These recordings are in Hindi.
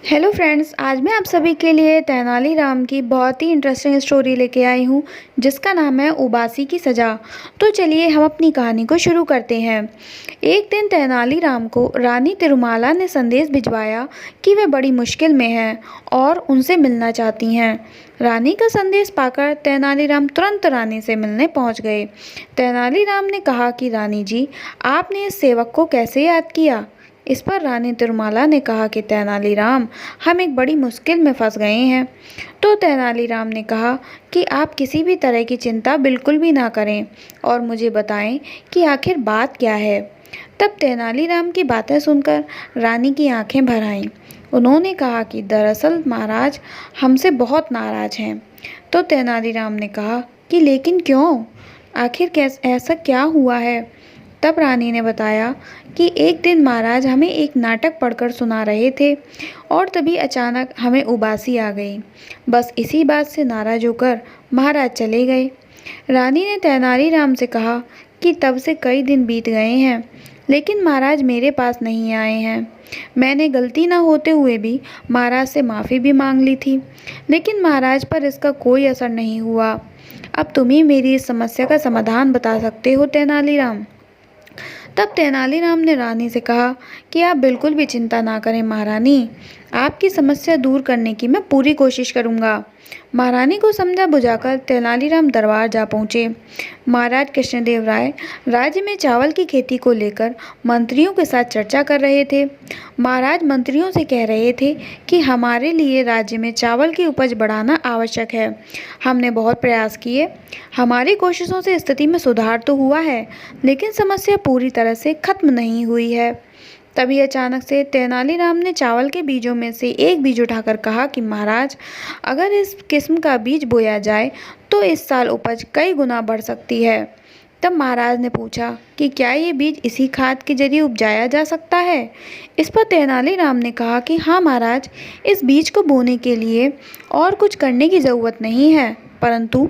हेलो फ्रेंड्स, आज मैं आप सभी के लिए तेनालीराम की बहुत ही इंटरेस्टिंग स्टोरी लेके आई हूँ जिसका नाम है उबासी की सज़ा। तो चलिए हम अपनी कहानी को शुरू करते हैं। एक दिन तेनालीराम को रानी तिरुमाला ने संदेश भिजवाया कि वे बड़ी मुश्किल में हैं और उनसे मिलना चाहती हैं। रानी का संदेश पाकर तेनालीराम तुरंत रानी से मिलने पहुंच गए। तेनालीराम ने कहा कि रानी जी, आपने इस सेवक को कैसे याद किया? इस पर रानी तिरुमाला ने कहा कि तेनालीराम, हम एक बड़ी मुश्किल में फंस गए हैं। तो तेनालीराम ने कहा कि आप किसी भी तरह की चिंता बिल्कुल भी ना करें और मुझे बताएं कि आखिर बात क्या है। तब तेनालीराम की बातें सुनकर रानी की आंखें भर आईं। उन्होंने कहा कि दरअसल महाराज हमसे बहुत नाराज़ हैं। तो तेनालीराम ने कहा कि लेकिन क्यों? आखिर ऐसा क्या हुआ है? तब रानी ने बताया कि एक दिन महाराज हमें एक नाटक पढ़कर सुना रहे थे और तभी अचानक हमें उबासी आ गई। बस इसी बात से नाराज होकर महाराज चले गए। रानी ने तेनालीराम से कहा कि तब से कई दिन बीत गए हैं लेकिन महाराज मेरे पास नहीं आए हैं। मैंने गलती ना होते हुए भी महाराज से माफ़ी भी मांग ली थी लेकिन महाराज पर इसका कोई असर नहीं हुआ। अब तुम ही मेरी इस समस्या का समाधान बता सकते हो तेनालीराम। तब तेनालीराम ने रानी से कहा कि आप बिल्कुल भी चिंता ना करें महारानी, आपकी समस्या दूर करने की मैं पूरी कोशिश करूंगा। महारानी को समझा बुझाकर तेनालीराम दरबार जा पहुँचे। महाराज कृष्णदेव राय राज्य में चावल की खेती को लेकर मंत्रियों के साथ चर्चा कर रहे थे। महाराज मंत्रियों से कह रहे थे कि हमारे लिए राज्य में चावल की उपज बढ़ाना आवश्यक है। हमने बहुत प्रयास किए, हमारी कोशिशों से स्थिति में सुधार तो हुआ है लेकिन समस्या पूरी तरह से खत्म नहीं हुई है। तभी अचानक से तेनालीराम ने चावल के बीजों में से एक बीज उठाकर कहा कि महाराज, अगर इस किस्म का बीज बोया जाए तो इस साल उपज कई गुना बढ़ सकती है। तब महाराज ने पूछा कि क्या ये बीज इसी खाद के जरिए उपजाया जा सकता है? इस पर तेनालीराम ने कहा कि हाँ महाराज, इस बीज को बोने के लिए और कुछ करने की ज़रूरत नहीं है। परंतु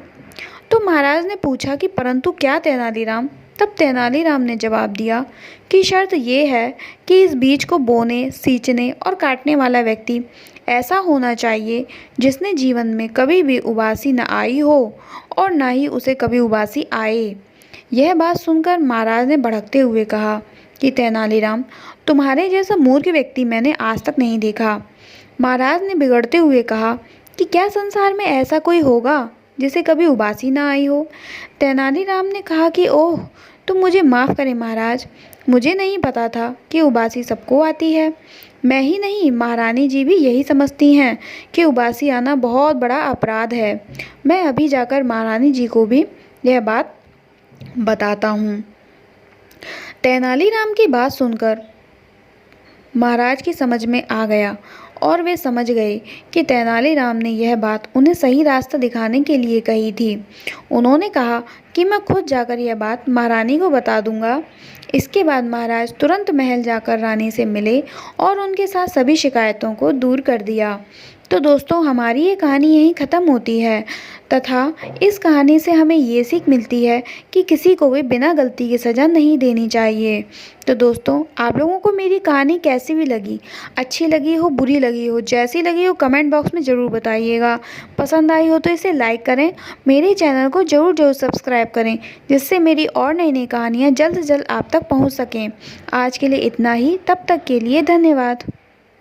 तो महाराज ने पूछा कि परंतु क्या तेनालीराम? तब तेनालीराम ने जवाब दिया कि शर्त यह है कि इस बीज को बोने, सींचने और काटने वाला व्यक्ति ऐसा होना चाहिए जिसने जीवन में कभी भी उबासी न आई हो और ना ही उसे कभी उबासी आए। यह बात सुनकर महाराज ने भड़कते हुए कहा कि तेनालीराम, तुम्हारे जैसा मूर्ख व्यक्ति मैंने आज तक नहीं देखा। महाराज ने बिगड़ते हुए कहा कि क्या संसार में ऐसा कोई होगा जिसे कभी उबासी ना आई हो? तेनालीराम ने कहा कि ओह, तुम मुझे माफ़ करें महाराज, मुझे नहीं पता था कि उबासी सबको आती है। मैं ही नहीं, महारानी जी भी यही समझती हैं कि उबासी आना बहुत बड़ा अपराध है। मैं अभी जाकर महारानी जी को भी यह बात बताता हूँ। तेनालीराम की बात सुनकर महाराज की समझ में आ गया और वे समझ गए कि तेनालीराम ने यह बात उन्हें सही रास्ता दिखाने के लिए कही थी। उन्होंने कहा कि मैं खुद जाकर यह बात महारानी को बता दूंगा। इसके बाद महाराज तुरंत महल जाकर रानी से मिले और उनके साथ सभी शिकायतों को दूर कर दिया। तो दोस्तों, हमारी ये कहानी यहीं ख़त्म होती है तथा इस कहानी से हमें ये सीख मिलती है कि किसी को भी बिना गलती की सज़ा नहीं देनी चाहिए। तो दोस्तों, आप लोगों को मेरी कहानी कैसी भी लगी, अच्छी लगी हो, बुरी लगी हो, जैसी लगी हो, कमेंट बॉक्स में ज़रूर बताइएगा। पसंद आई हो तो इसे लाइक करें, मेरे चैनल को ज़रूर सब्सक्राइब करें जिससे मेरी और नई नई कहानियाँ जल्द से जल्द आप तक पहुँच सकें। आज के लिए इतना ही, तब तक के लिए धन्यवाद।